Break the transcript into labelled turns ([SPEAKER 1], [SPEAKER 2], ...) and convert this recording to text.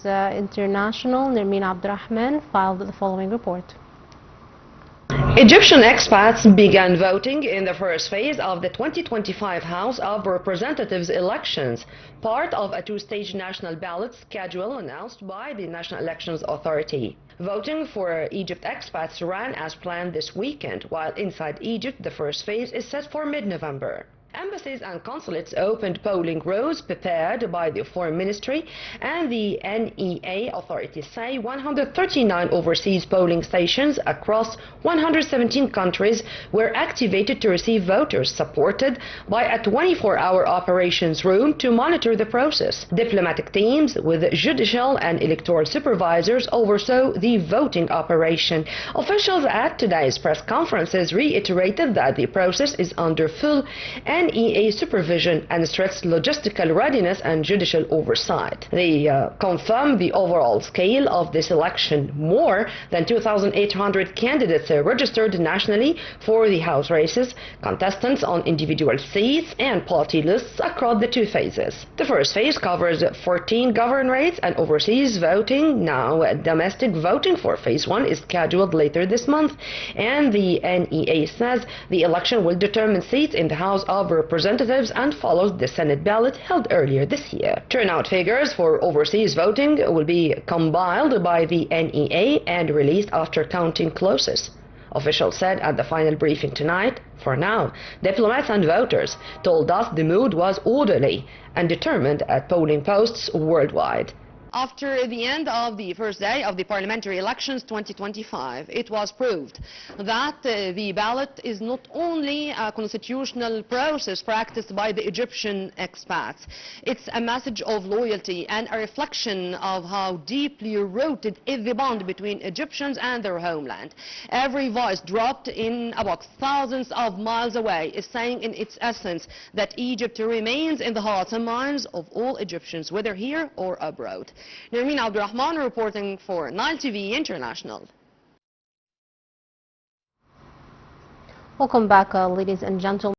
[SPEAKER 1] International, Nermeen Abdurrahman, filed the following report.
[SPEAKER 2] Egyptian expats began voting in the first phase of the 2025 House of Representatives elections, part of a two-stage national ballot schedule announced by the National Elections Authority. Voting for Egypt expats ran as planned this weekend, while inside Egypt the first phase is set for mid-November. Embassies and consulates opened polling rows prepared by the Foreign Ministry, and the NEA authorities say 139 overseas polling stations across 117 countries were activated to receive voters, supported by a 24-hour operations room to monitor the process. Diplomatic teams with judicial and electoral supervisors oversaw the voting operation. Officials at today's press conferences reiterated that the process is under full NEA supervision and stressed logistical readiness and judicial oversight. They confirmed the overall scale of this election. More than 2,800 candidates registered nationally for the House races, contestants on individual seats and party lists across the two phases. The first phase covers 14 governorates and overseas voting. Now, domestic voting for phase 1 is scheduled later this month, and the NEA says the election will determine seats in the House of Representatives and follows the Senate ballot held earlier this year. Turnout figures for overseas voting will be compiled by the NEA and released after counting closest. Officials said at the final briefing tonight, for now, diplomats and voters told us the mood was orderly and determined at polling posts worldwide. After the end of the first day of the parliamentary elections 2025, it was proved that the ballot is not only a constitutional process practiced by the Egyptian expats. It's a message of loyalty and a reflection of how deeply rooted is the bond between Egyptians and their homeland. Every voice dropped in a box thousands of miles away is saying in its essence that Egypt remains in the hearts and minds of all Egyptians, whether here or abroad. Nermeen Abdurrahman reporting for Nile TV International.
[SPEAKER 1] Welcome back, ladies and gentlemen.